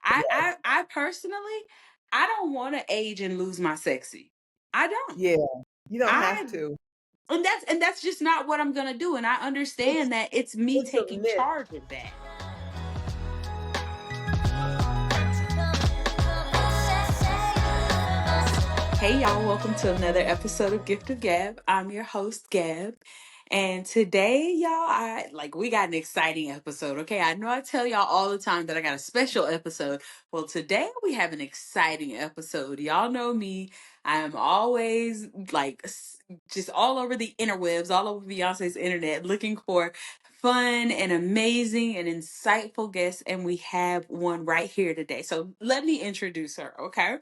I personally, I don't want to age and lose my sexy. I don't. Yeah, you don't have I to. and that's just not what I'm gonna do. And I It's understand that it's me it's a taking myth. charge of that. Hey y'all, welcome to another episode of Gift of Gab. I'm your host, Gab. And today, y'all, we got an exciting episode. Okay. I know I tell y'all all the time that I got a special episode. Well, today we have an exciting episode. Y'all know me. I am always just all over the interwebs, all over Beyonce's internet, looking for fun and amazing and insightful guests. And we have one right here today. So let me introduce her. Okay.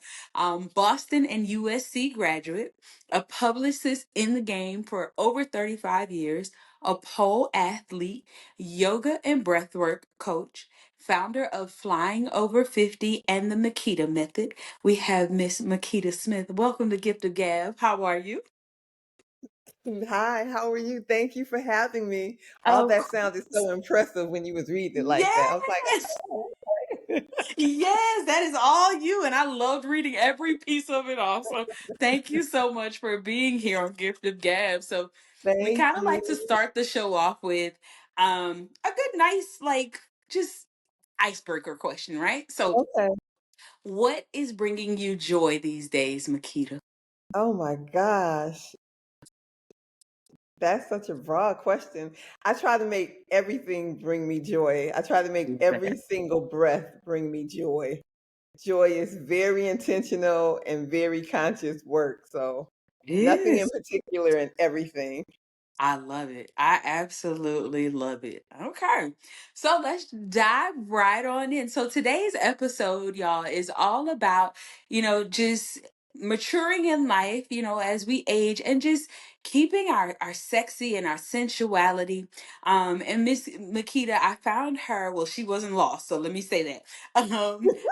Boston and USC graduate, a publicist in the game for over 35 years, a pole athlete, yoga and breathwork coach, founder of Flying Over 50 and the Makeda Method. We have Miss Makeda Smith. Welcome to Gift of Gab. How are you? Hi, how are you? Thank you for having me. All Of that sounded course. so impressive when you was reading it like that. I was like, Yes. oh. Yes, that is all you. And I loved reading every piece of it off. So thank you so much for being here on Gift of Gab. So we Thank kind of you. like to start the show off with a good, nice, just icebreaker question, right? So Okay. what is bringing you joy these days, Makita? Oh my gosh. That's such a broad question. I try to make everything bring me joy. I try to make every single breath bring me joy. Joy is very intentional and very conscious work. So nothing in Yes. particular in everything. I love it. I absolutely love it. Okay. So let's dive right on in. So today's episode, y'all, is all about, just maturing in life, as we age and just keeping our sexy and our sensuality. And Miss Makita, I found her, well, she wasn't lost, so let me say that.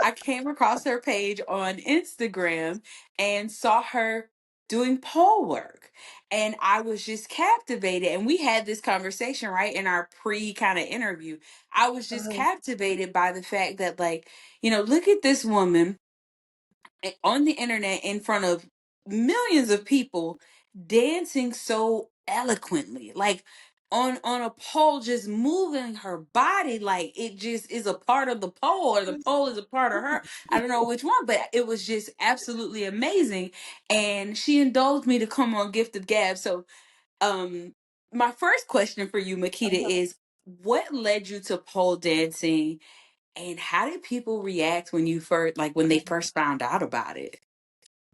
I came across her page on Instagram and saw her doing pole work, and I was just captivated. And we had this conversation right in our pre kind of interview. I was just Uh, captivated by the fact that, look at this woman on the internet in front of millions of people dancing so eloquently, like on a pole, just moving her body like it just is a part of the pole, or the pole is a part of her. I don't know which one, but it was just absolutely amazing. And she indulged me to come on Gift of Gab. So um my first question for you, Makita, is what led you to pole dancing, and how did people react when when they first found out about it?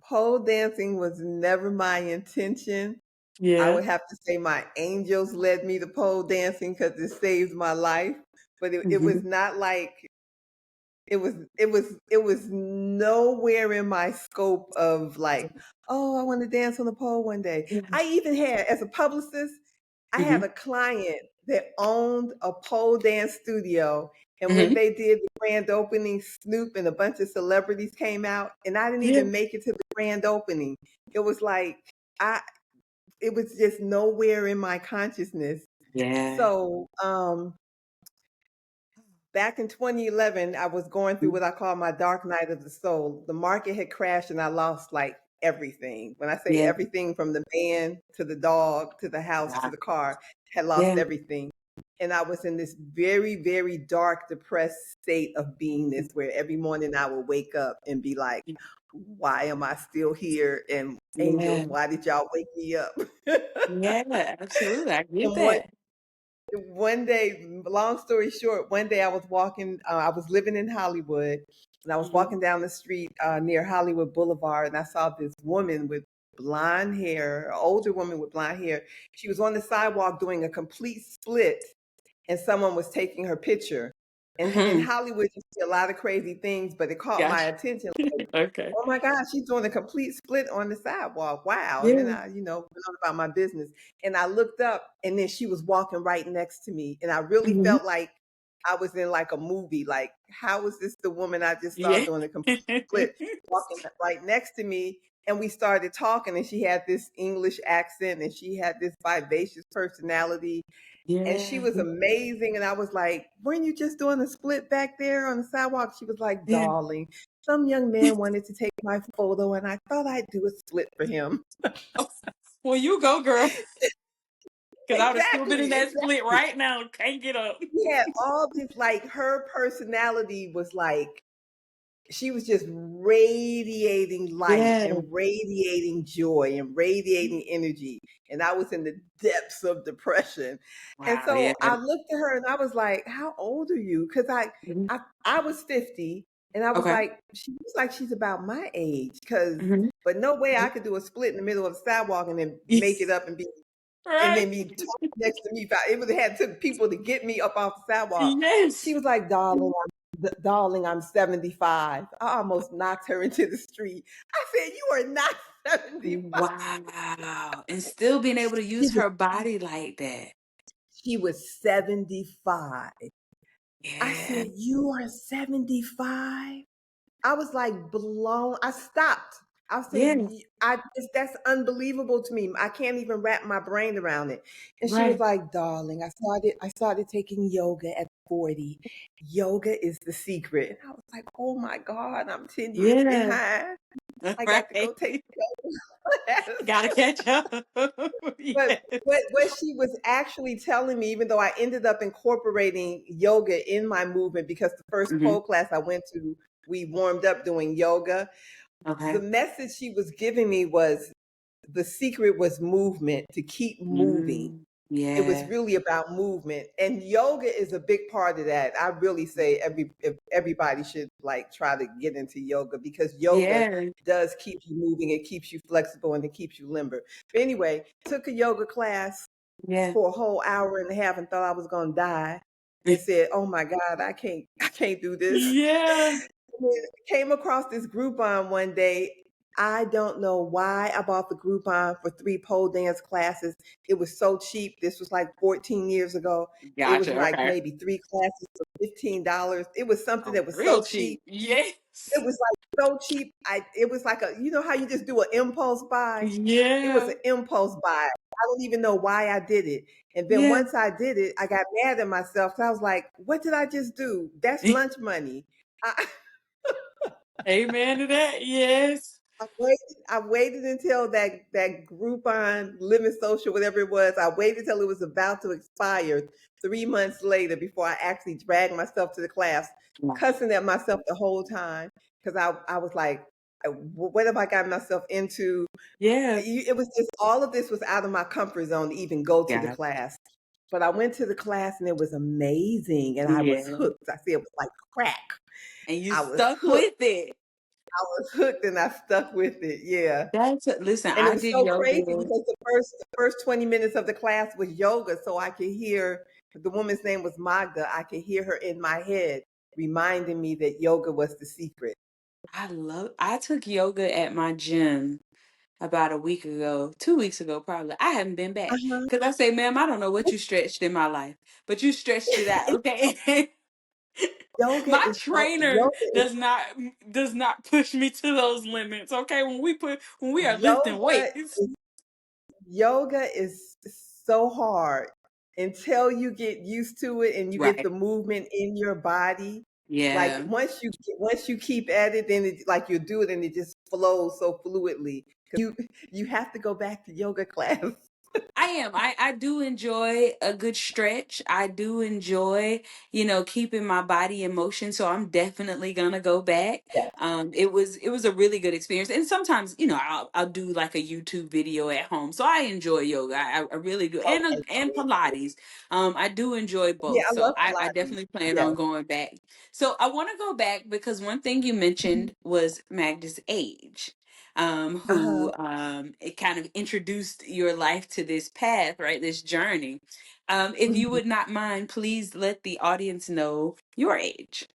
Pole dancing was never my intention. I Yeah. would have to say my angels led me to pole dancing because it saved my life. But it was Hmm. not like it was nowhere in my scope of like, oh, I want to dance on the pole one day. I even had, as a publicist, I Hmm. had a client that owned a pole dance studio. And when Hmm. they did the grand opening, Snoop and a bunch of celebrities came out, and I didn't Yeah. even make it to the grand opening. It was like I it was just nowhere in my consciousness. Yeah. So back in 2011, I was going through what I call my dark night of the soul. The market had crashed and I lost like everything. When I say Yeah. everything, from the man to the dog to the house to Wow. the car, had lost Yeah. everything. And I was in this very, very dark, depressed state of beingness where every morning I would wake up and be like, why am I still here? And angels, Yeah. why did y'all wake me up? Yeah. Absolutely. I get And that. one day, long story short, one day I was walking, I was living in Hollywood, and I was Hmm. walking down the street near Hollywood Boulevard, and I saw this woman with blonde hair, an older woman with blonde hair. She was on the sidewalk doing a complete split, and someone was taking her picture. And in Hmm. Hollywood, you see a lot of crazy things, but it caught my Gotcha. attention. Okay. Oh my gosh, she's doing a complete split on the sidewalk. Wow. And then Yeah. I went on about my business. And I looked up, and then she was walking right next to me. And I really Hmm. felt like I was in like a movie. Like, how is this the woman I just saw Yeah. doing a complete split walking right next to me? And we started talking, and she had this English accent, and she had this vivacious personality. And she Yeah. was amazing. And I was like, weren't you just doing a split back there on the sidewalk? She was like, Yeah. darling, some young man wanted to take my photo and I thought I'd do a split for him. Well, you go, girl. Because I would have still been in Exactly, that split exactly. right now. Can't get up. She had all this, like her personality was like, she was just radiating light Yeah. and radiating joy and radiating energy. And I was in the depths of depression. And Wow. Yeah. so I looked at her and I was like, how old are you? Because Mhm. I was 50 and I was Okay. like, she looks like she's about my age. Cause Mhm. but no way I could do a split in the middle of the sidewalk and then make it Yes. up and Right. then be talking next to me. It would have had took people to get me up off the sidewalk. She Yes. was like, darling, I'm 75. I almost knocked her into the street. I said, you are not 75. Wow. And still being able to She use was, her body like that. she was 75. I Yeah. said, you are 75? I was like blown. I stopped. I said, Yeah. that's unbelievable to me. I can't even wrap my brain around it. And she was Right. like, darling, I started taking yoga at 40. Yoga is the secret. And I was like, oh my God, I'm 10 years Yeah. behind. I got to go Right. take yoga class. Gotta catch up. But Yes. what she was actually telling me, even though I ended up incorporating yoga in my movement, because the first Mhm. pole class I went to, we warmed up doing yoga. The Okay. message she was giving me was the secret was movement, to keep moving. Mm. It was Yeah. really about movement, and yoga is a big part of that. I really say everybody should like try to get into yoga, because yoga Yeah. does keep you moving. It keeps you flexible and it keeps you limber. But anyway, took a yoga class Yeah. for a whole hour and a half and thought I was going to die, and said, oh my God, I can't do this. Yeah. Came across this Groupon one day. I don't know why I bought the Groupon for 3 pole dance classes. It was so cheap. This was like 14 years ago. It was Gotcha. like Okay. maybe 3 classes for $15. It was something Oh, that was real so cheap. cheap. Yes. It was like so cheap. It was like how you just do an impulse buy? It was Yeah. an impulse buy. I don't even know why I did it. And then Yeah. once I did it, I got mad at myself because I was like, what did I just do? That's lunch money. I, Amen to that. Yes. I waited until that Groupon Living Social, whatever it was. I waited till it was about to expire 3 months later before I actually dragged myself to the class, Wow. cussing at myself the whole time because I was like, what have I got myself into? Yeah. It was just all of this was out of my comfort zone to even go to the Got class. But I went to the class and it was amazing, and I was yeah. hooked. I said it was like crack. And you I was stuck hooked. with it. I was hooked and I stuck with it. Yeah. Listen, And it I was did so crazy yoga. because the first 20 minutes of the class was yoga. So I could hear, the woman's name was Magda. I could hear her in my head reminding me that yoga was the secret. I took yoga at my gym about a week ago, 2 weeks ago, probably. I haven't been back. Uh-huh. Because I say, ma'am, I don't know what you stretched in my life, but you stretched it out, okay? Yoga My is so trainer yoga is does not push me to those limits. Okay, when we are lifting yoga weights. is yoga is so hard until you get used to it and you get Right. the movement in your body. Like Yeah. once you keep at it, then like you do it and it just flows so fluidly. You have to go back to yoga class. I am. I do enjoy a good stretch. I do enjoy, keeping my body in motion. So I'm definitely gonna go back. Yeah. It was a really good experience. And sometimes, I'll do like a YouTube video at home. So I enjoy yoga. I really do. And Okay. and Pilates. I do enjoy Yeah, both. I So love I Pilates. definitely plan Yeah. on going back. So I want to go back because one thing you mentioned was Magda's age, Uh-huh. who it kind of introduced your life to this path, right? This journey. If you Mhm. would not mind, please let the audience know your age.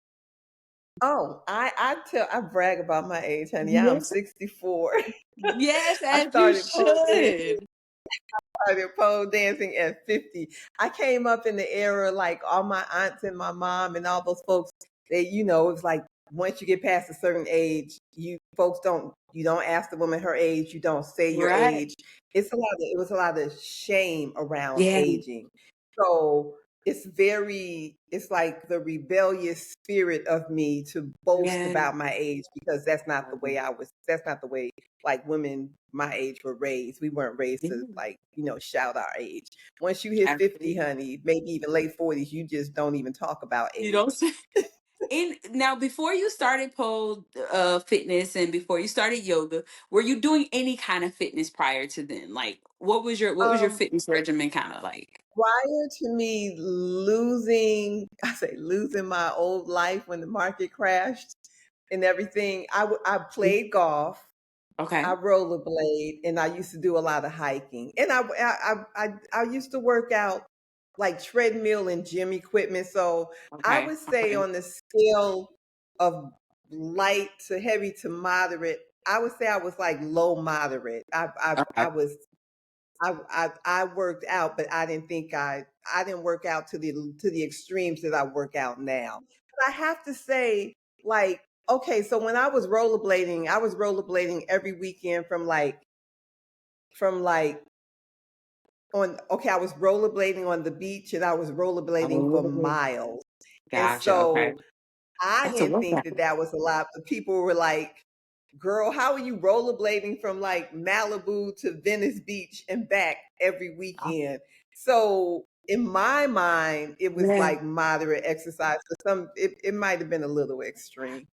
Oh, I brag about my age, honey. I'm Yes. 64. Yes, I as you started pole dancing. should. Started pole dancing at 50. I came up in the era like all my aunts and my mom and all those folks. It's like once you get past a certain age, you don't ask the woman her age, you don't say your Right. age. It was a lot of shame around Yeah. aging. So it's like the rebellious spirit of me to boast Yeah. about my age, because that's not the way like women my age were raised. We weren't raised Yeah. to, like, shout our age. Once you hit 50, Absolutely. honey, maybe even late 40s, you just don't even talk about You age. don't say. And now, before you started pole fitness and before you started yoga, were you doing any kind of fitness prior to then? Like, what was your Um, fitness regimen kind of like? Prior to me losing, I say losing my old life when the market crashed and everything, I played golf. I Okay. rollerblade, and I used to do a lot of hiking. And I used to work out like treadmill and gym equipment. So I Okay. would say Okay. on the scale of light to heavy to moderate, I would say I was like low moderate. I Okay. was I worked out, but I didn't work out to the extremes that I work out now. But I have to say, like, okay, so when I was rollerblading every weekend from like on okay, I was rollerblading on the beach, and I was rollerblading for Oh, miles. And gotcha. Okay. so I That's a didn't think workout. that that was a lot, but people were like, "Girl, how are you rollerblading from like Malibu to Venice Beach and back every weekend?" So in my mind, it was Yeah. like moderate exercise. For it might have been a little extreme.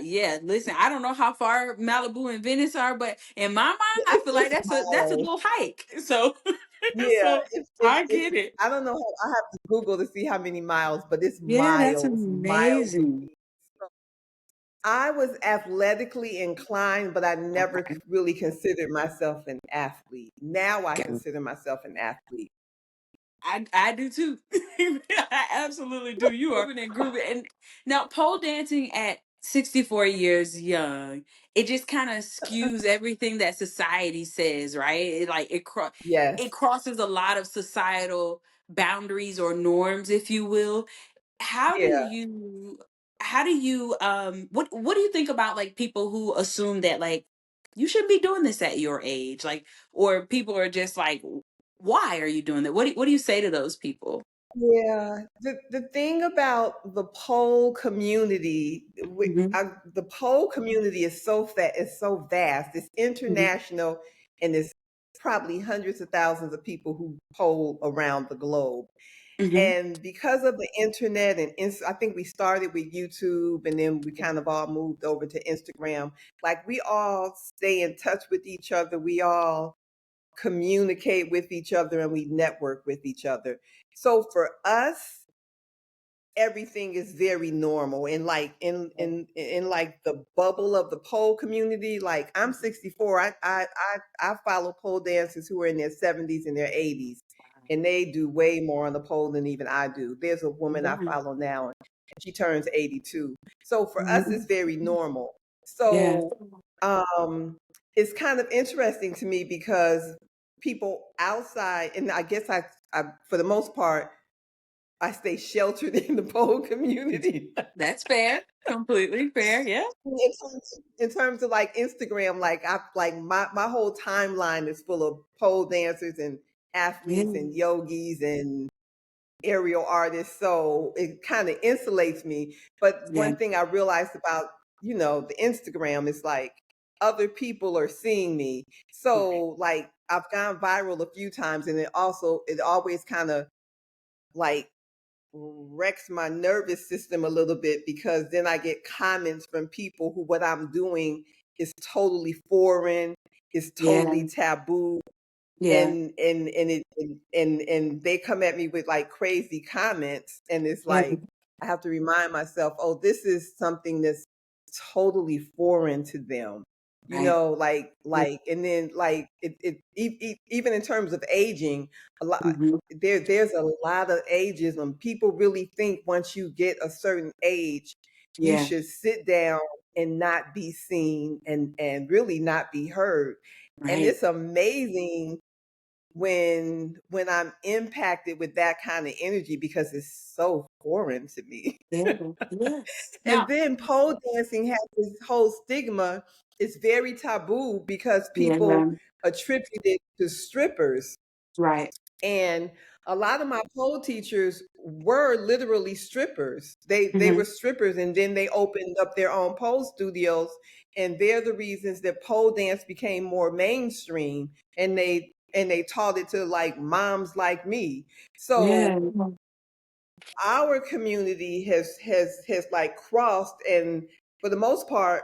Yeah, listen, I don't know how far Malibu and Venice are, but in my mind, I feel like It's that's a miles. little hike. So, Yeah, so I get it. I don't know how, I have to Google to see how many miles, but it's Yeah, that's miles of amazing. beach. So I was athletically inclined, but I never Okay. really considered myself an athlete. Now I Got it. consider myself an athlete. I do too. I absolutely do. You are moving and grooving. And now pole dancing at 64 years young, it just kind of skews everything that society says, right? It Yes. crosses a lot of societal boundaries or norms, if you will. How do Yeah. you what do you think about like people who assume that like you shouldn't be doing this at your age? Like, or people are just like, why are you doing that? What do you say to those people? Yeah, the thing about the pole community, Hmm. the pole community is so vast. It's Hmm. international, and it's probably hundreds of thousands of people who pole around the globe. Hmm. And because of the internet and I think we started with YouTube, and then we kind of all moved over to Instagram. Like, we all stay in touch with each other. We all communicate with each other, and we network with each other. So for us, everything is very normal, and like in like the bubble of the pole community. Like, I'm 64. I follow pole dancers who are in their 70s and their 80s, and they do way more on the pole than even I do. There's a woman I Yeah. follow now, and she turns 82. So for us, Mhm. it's very normal. Yeah. So um it's kind of interesting to me, because people outside, and I guess I for the most part, I stay sheltered in the pole community. That's fair. Completely fair. Yeah. In terms of like Instagram, like my whole timeline is full of pole dancers and athletes Yeah. and yogis and aerial artists. So it kind of insulates me. But Yeah. one thing I realized about, the Instagram is like other people are seeing me. So like I've gone viral a few times, and it always kind of like wrecks my nervous system a little bit, because then I get comments from people who what I'm doing is totally foreign, is Yeah. totally taboo, Yeah. and they come at me with like crazy comments, and it's Yeah. like I have to remind myself, oh, this is something that's totally foreign to them. Right. Yeah. And then like even in terms of aging, a lot Hmm. there's a lot of ageism. People really think once you get a certain age, you Yeah. should sit down and not be seen, and really not be heard. And Right. it's amazing when I'm impacted with that kind of energy, because it's so foreign to me. Yeah. Yeah. And Now. then pole dancing has this whole stigma. It's very taboo because Yeah. people attribute it to strippers. Right. And A lot of my pole teachers were literally strippers. They Hmm. were strippers, and then they opened up their own pole studios, and they're the reasons that pole dance became more mainstream, and they taught it to like moms like me. Yeah. So our community has like crossed, and for the most part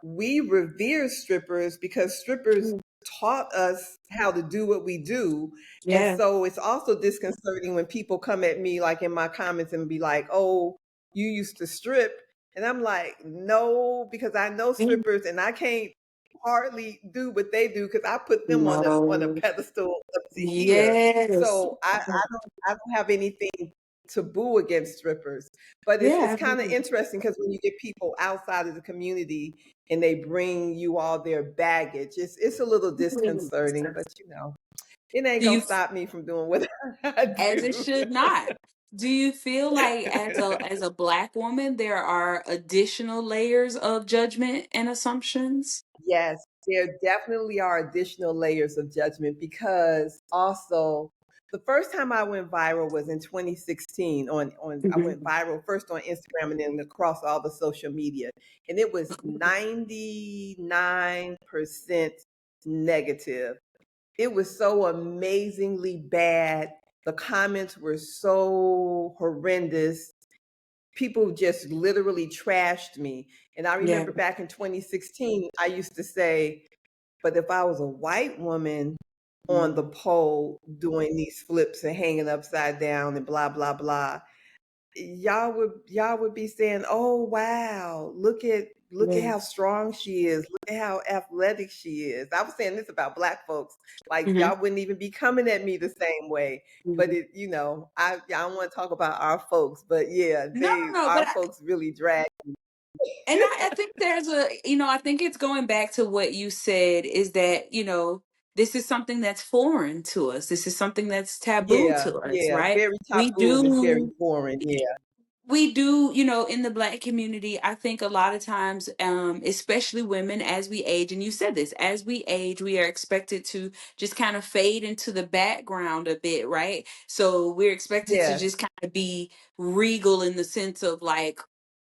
we revere strippers because strippers taught us how to do what we do. And Yeah. so it's also disconcerting when people come at me like in my comments and be like, "Oh, you used to strip." And I'm like, "No, because I know Mm. strippers and I can't hardly do what they do because I put them on a No. pedestal up to here." Yes. So I don't have anything taboo against strippers. But it's Yeah. kind of interesting because when you get people outside of the community and they bring you all their baggage, it's a little disconcerting, but it ain't Do gonna you, stop me from doing what I as it do. should not. Do you feel like as a black woman there are additional layers of judgment and assumptions? Yes, there definitely are additional layers of judgment because also the first time I went viral was in 2016 on I went Mhm. viral first on Instagram and then across all the social media, and it was 99% negative. It was so amazingly bad. The comments were so horrendous. People just literally trashed me. And I Yeah. remember back in 2016, I used to say, but if I was a white woman on the Mm. pole doing these flips and hanging upside down and blah, blah, blah, y'all would be saying, "Oh wow, look at Yeah. how strong she is. Look at how athletic she is." I was saying this about black folks. Like Mhm. y'all wouldn't even be coming at me the same way. But Mhm. I don't want to talk about our folks, but yeah, No, they no, no, our but folks really drag. and I think there's I think it's going back to what you said is that, this is something that's foreign to us. This is something that's taboo Yeah, to us, yeah, right? very We taboo and very do, foreign. Yeah, we do, in the black community, I think a lot of times, especially women, as we age, and you said this, as we age, we are expected to just kind of fade into the background a bit, right? So we're expected to yes, just kind of be regal in the sense of like,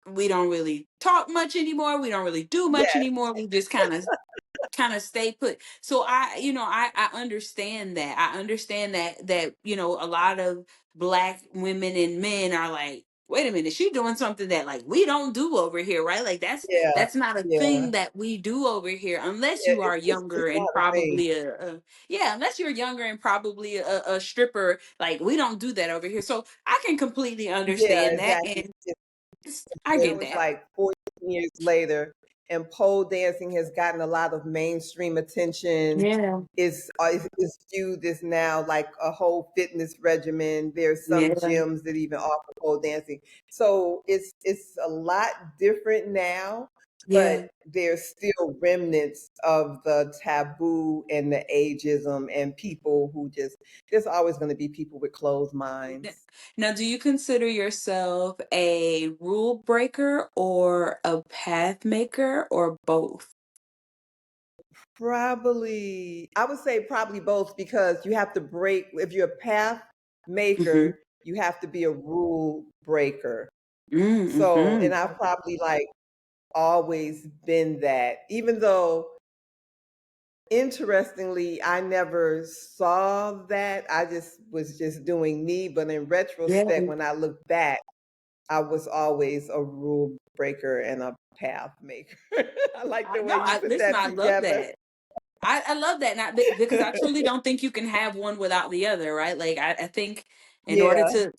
we don't really talk much anymore. We don't really do much yes, anymore. We just kind of stay put. So I understand that. I understand that a lot of black women and men are like, wait a minute, she doing something that like we don't do over here, right? Like yeah, that's not a yeah, thing that we do over here unless yeah. you are It's younger not and a thing. probably yeah, unless you're younger and probably a stripper. Like we don't do that over here. So I can completely Yeah, understand that, exactly. and I Now get it's that. like 14 years later, and pole dancing has gotten a lot of mainstream attention. Yeah. Is viewed as now like a whole fitness regimen. There's some Yeah. gyms that even offer pole dancing. So it's a lot different now, but Yeah. there's still remnants of the taboo and the ageism and people who just there's always going to be people with closed Yeah. minds. Now, do you consider yourself a rule breaker or a path maker or both? Probably, I would say probably both because you have to break, if you're a path Hmm. maker, you have to be a rule breaker. So, Mm-hmm. and I've probably like always been that, even though interestingly, I never saw that. I just was just doing me. But in Yeah. retrospect, when I look back, I was always a rule breaker and a path maker. I like the No, way you put listen, that I love together. that. I love that, not because I truly don't think you can have one without the other, right? Like I think in order Yeah. to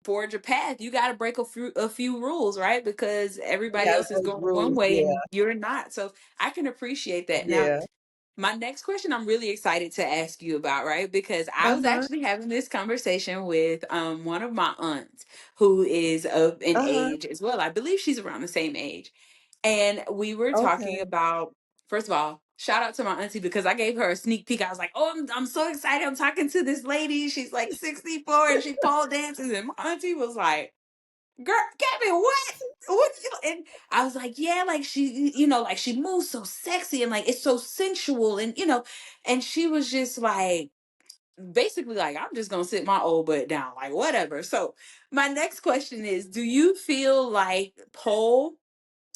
forge a path, you got to break a few rules, right? Because You everybody gotta else is break going one rules, way yeah, and you're not. So I can appreciate that. Now, yeah. my next question I'm really excited to ask you about, right? Because I was Uh-huh, actually having this conversation with one of my aunts who is of an uh-huh. age as well. I believe she's around the same age. And we were talking Okay. about, first of all, shout out to my auntie because I gave her a sneak peek. I was like, oh, I'm so excited. I'm talking to this lady. She's like 64 and she pole dances. And my auntie was like, girl, Gabby, what? What and I was like, yeah, like she, like she moves so sexy and like it's so sensual and and she was just like, basically like, I'm just gonna sit my old butt down, like whatever. So my next question is, do you feel like pole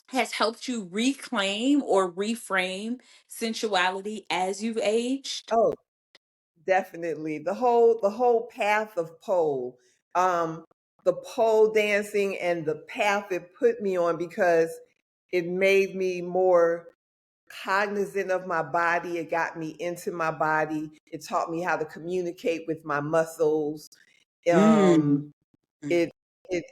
has helped you reclaim or reframe sensuality as you've aged? Oh, definitely. The whole path of pole, um, the pole dancing and the path it put me on, because it made me more cognizant of my body. It got me into my body. It taught me how to communicate with my muscles. Mm. Um, it it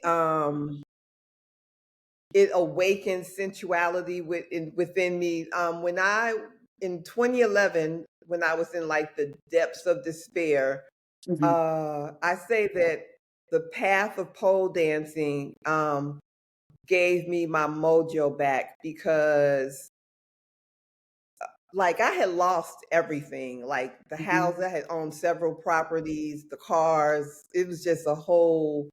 it awakened sensuality within me. When I in 2011, when I was in like the depths of despair, Mhm. I say that the path of pole dancing gave me my mojo back, because like I had lost everything, like the house. Mhm. I had owned several properties, the cars. It was just a whole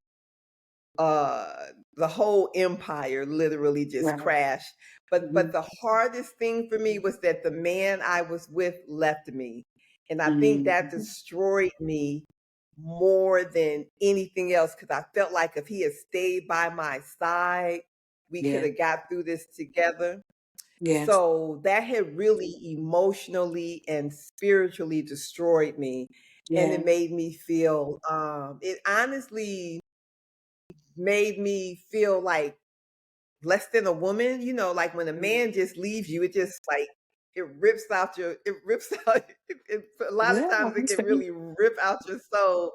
uh the whole empire literally just Right. crashed. But Mhm. the hardest thing for me was that the man I was with left me, and I think that Mhm. destroyed me more than anything else, because I felt like if he had stayed by my side, we could Yeah. have got through this together. Yes. So that had really emotionally and spiritually destroyed me, and it Yeah. made me feel it honestly made me feel like less than a woman. Like when a man just leaves you, it just like it rips out a lot of Yeah. times it can really rip out your soul.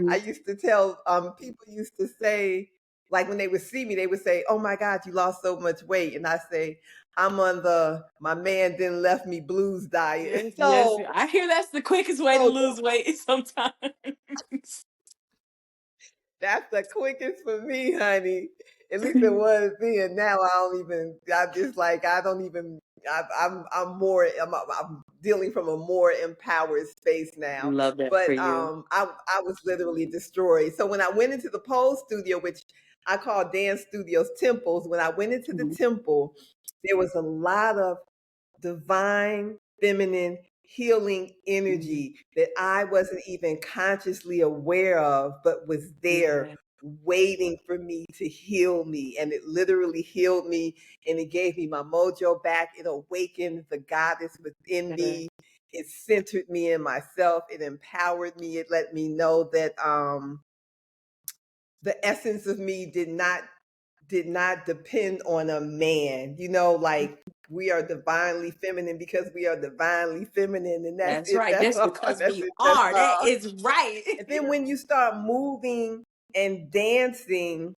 I Mhm. used to tell people used to say, like when they would see me, they would say, "Oh my God, you lost so much weight," and I say, "I'm on the my man didn't left me blues diet." Yes. Yes. So I hear that's the quickest way to so lose weight sometimes. that's the quickest for me, honey. At least it was then. Now I don't even. I just like I don't even. I'm more. I'm dealing from a more empowered space now. Love that for But you. I was literally destroyed. So when I went into the pole studio, which I call dance studios temples, when I went into the Mhm. temple, there was a lot of divine feminine healing Mhm. energy that I wasn't even consciously aware of, but was there Yeah. waiting for me to heal me. And it literally healed me, and it gave me my mojo back. It awakened the goddess within Yeah. me. It centered me in myself. It empowered me. It let me know that the essence of me did not depend on a man. Like we are divinely feminine because we are divinely feminine, and that's That's it. right. That's That's all. because That's we it. That's are. That all. is right. And then when you start moving and dancing,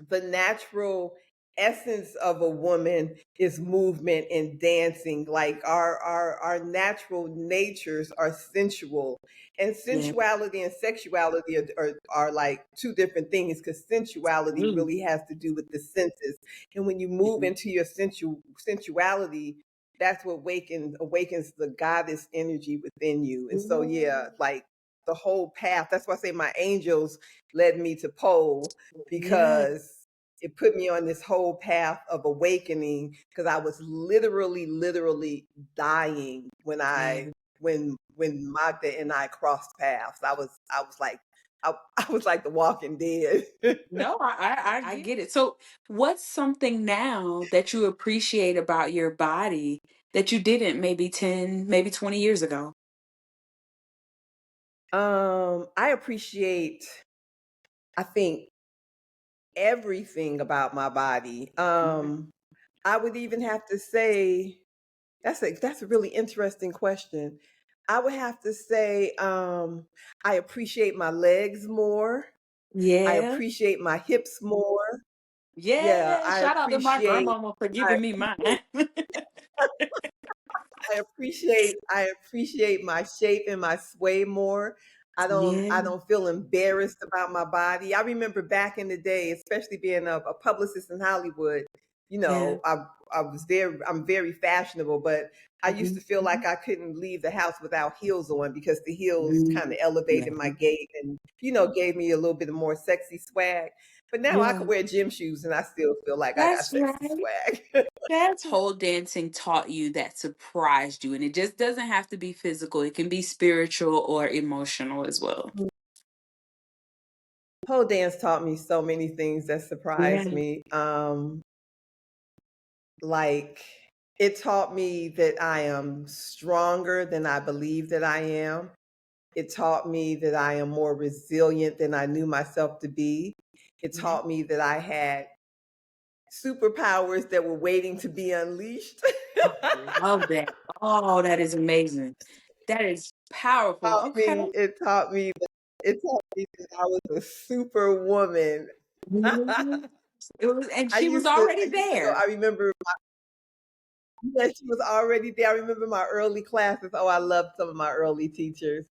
the natural essence of a woman is movement and dancing. Like our natural natures are sensual, and Yeah. sensuality and sexuality are like two different things, because sensuality Mm. really has to do with the senses. And when you move Yeah. into your sensuality, that's what awakens the goddess energy within you. And so yeah, like the whole path, that's why I say my angels led me to pole, Yeah. because it put me on this whole path of awakening, because I was literally dying when Yeah. Magda and I crossed paths. I was like I was like the walking dead. No, I get it. So, what's something now that you appreciate about your body that you didn't maybe 10, maybe 20 years ago? I appreciate, I think, everything about my body. Okay. I would even have to say, that's a really interesting question. I would have to say, I appreciate my legs more. I Yeah. appreciate my hips more. Yeah, Yeah. Shout out to my grandmama for I giving me mine. appreciate I appreciate my shape and my sway more. I Yeah. don't feel embarrassed about my body. I remember back in the day, especially being a publicist in Hollywood, Yeah. I'm very fashionable, but I used Mhm. to feel like I couldn't leave the house without heels on, because the heels kind Mm. of Yeah. elevated my gait and, gave me a little bit of more sexy swag. But now I Yeah. could wear gym shoes and I still feel like I got That's sexy right. swag. That's pole dancing taught you that surprised you, and it just doesn't have to be physical. It can be spiritual or emotional as well. Pole dance taught me so many things that surprised Yeah. me. Like it taught me that I am stronger than I believe that I am. It taught me that I am more resilient than I knew myself to be. It Yeah. taught me that I had superpowers that were waiting to be unleashed. Love that. Oh, that is amazing. That is powerful. Okay. It taught me that I was a superwoman. Mhm. It was, and I she was used to already go, there. I remember that she was already there. I remember my early classes. Oh, I loved some of my early teachers.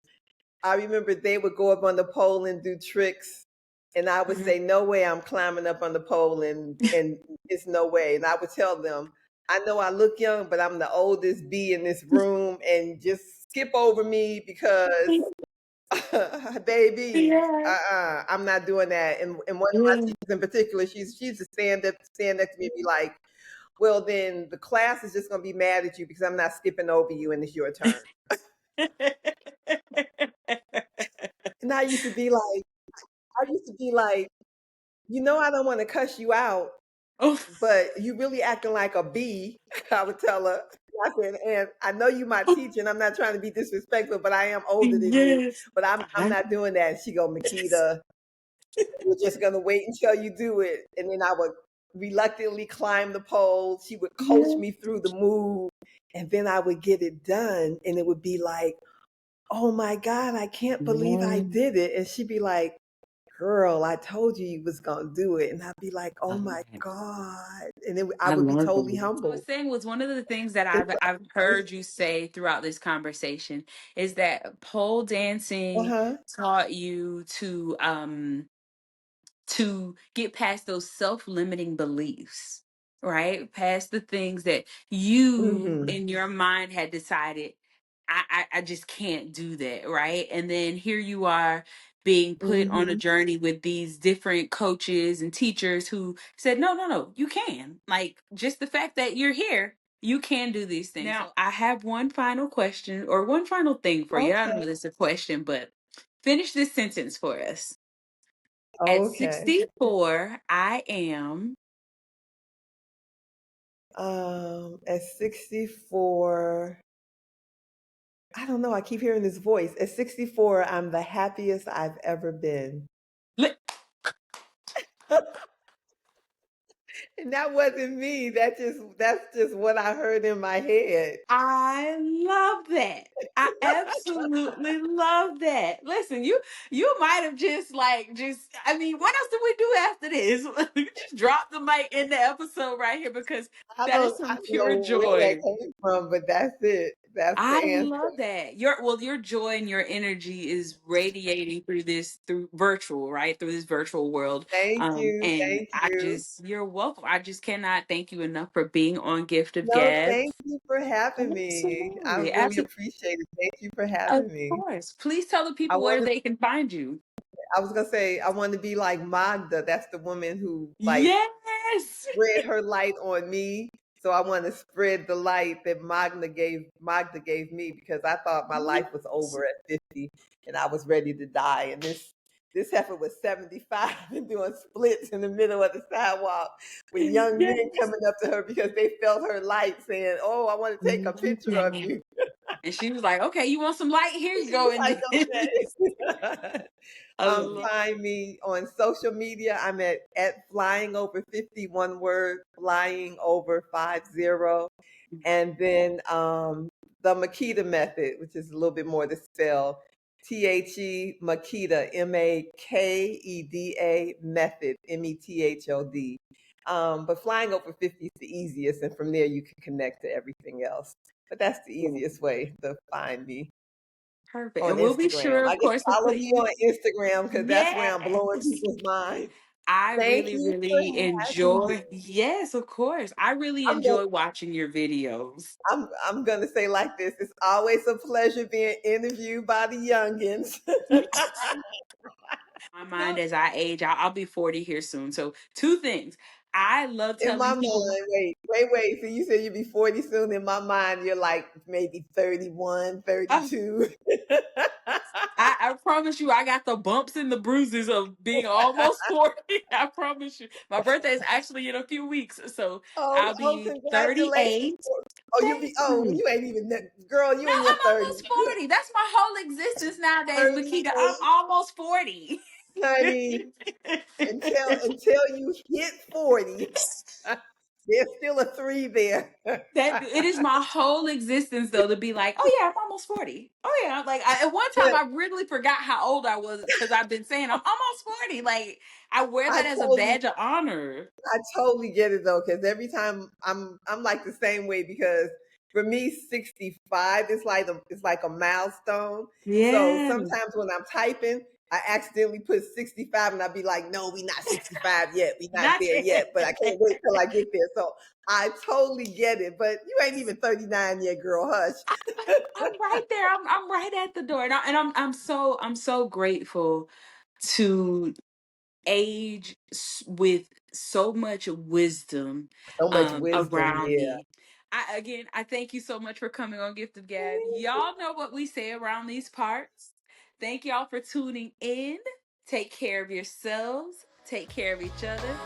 I remember they would go up on the pole and do tricks. And I would Mhm. say, no way I'm climbing up on the pole and it's no way. And I would tell them, I know I look young, but I'm the oldest bee in this room and just skip over me because baby, Yeah. I'm not doing that. And one of my Yeah. teachers in particular, she's to stand next to me and be like, well, then the class is just gonna be mad at you because I'm not skipping over you and it's your turn. And I used to be like, I don't want to cuss you out, Oh, but you really acting like a bee. I would tell her. I said, and I know you my teacher, and I'm not trying to be disrespectful, but I am older than you. yes. But I'm I not doing that. She go, Makeda, we're just gonna wait until you do it. And then I would reluctantly climb the pole. She would coach yeah. me through the move, and then I would get it done, and it would be like, oh my God, I can't believe I Yeah. did it. And she'd be like, girl, I told you was gonna do it. And I'd be like, oh Oh, my man. God. And I I would be love totally that. So I was humbled. saying was one of the things that It's I've like, heard you say throughout this conversation is that pole dancing uh-huh. taught you to get past those self-limiting beliefs, right? Past the things that you Mm-hmm. in your mind had decided, I just can't do that, right? And then here you are being put on a Mm-hmm. journey with these different coaches and teachers who said, no, no, no, you can. Like, just the fact that you're here, you can do these things. Now, I have one final question or one final thing for you. I don't know Okay. if it's a question, but finish this sentence for us. At Okay. 64, I am. At 64, I don't know. I keep hearing this voice. At 64, I'm the happiest I've ever been. Li- And that wasn't me. That's just what I heard in my head. I love that. I absolutely love that. Listen, you might have just I mean, what else do we do after this? We just drop the mic in the episode right here because that is I some don't pure know where that joy. came from, but that's it. That's the I answer. love that. Your joy and your energy is radiating through virtual, right? Through this virtual world. Thank you. And Thank I you. just you're welcome. I just cannot thank you enough for being on Gift of No, Gab. thank you for having me. I Absolutely. really Absolutely. appreciate it. Thank you for Of having me. course. Please tell the I people where want to they can find you. I was gonna say I want to be like Magda. That's the woman who like Yes. spread her light on me. So I want to spread the light that Magda gave me because I thought my life was Yes. over at 50 and I was ready to die. And this heifer was 75 and doing splits in the middle of the sidewalk with young men Yes. coming up to her because they felt her light saying, oh, I want to take a picture of Okay. you. And she was like, okay, you want some light? Here you go. And Like, just, okay. I love Find me on social media. I'm at flying over 50, one word, flying over 50. And then the Makeda method, which is a little bit more to spell. Makeda, Makeda method, Method. But flying over 50 is the easiest, and from there you can connect to everything else. But that's the yeah, easiest way to find me perfect. on And we'll be Instagram. sure, I of guess course, to follow put me you. on Instagram because that's where I'm blowing Yes. people's minds. I Thank really, you for really having me. enjoy. Yes, of course. I really I'm gonna enjoy watching your videos. I'm gonna say like this. It's always a pleasure being interviewed by the youngins. My No, mind as I age, I'll be 40 here soon. So, two things. I love In my telling people. mind, wait. So you said you'd be 40 soon. In my mind, you're like maybe 31, Oh, 32. I promise you, I got the bumps and the bruises of being almost 40. I promise you. My birthday is actually in a few weeks, so I'll Oh, be congratulations. 38. Oh, Thank well, you. you ain't even, girl, you No, in your I'm 30s. almost 40. That's my whole existence nowadays, Makeda. I'm 38, almost 40. honey. Until you hit 40, there's still a three there. That it is my whole existence though to be like, oh yeah, I'm almost 40. Oh yeah, like at one time But I really forgot how old I was because I've been saying I'm almost 40. Like I wear I that as a totally badge of honor. I totally get it though, because every time I'm like the same way because for me 65 is like a milestone. So Yeah, sometimes when I'm typing, I accidentally put 65 and I'd be like, no, we not 65 yet. We not not there yet. yet, but I can't wait till I get there. So I totally get it. But you ain't even 39 yet, girl. Hush. I'm right there. I'm right at the door, and I'm so grateful to age with so much wisdom So much wisdom, around yeah. me. I thank you so much for coming on Gift of Gab. Y'all know what we say around these parts. Thank y'all for tuning in. Take care of yourselves. Take care of each other.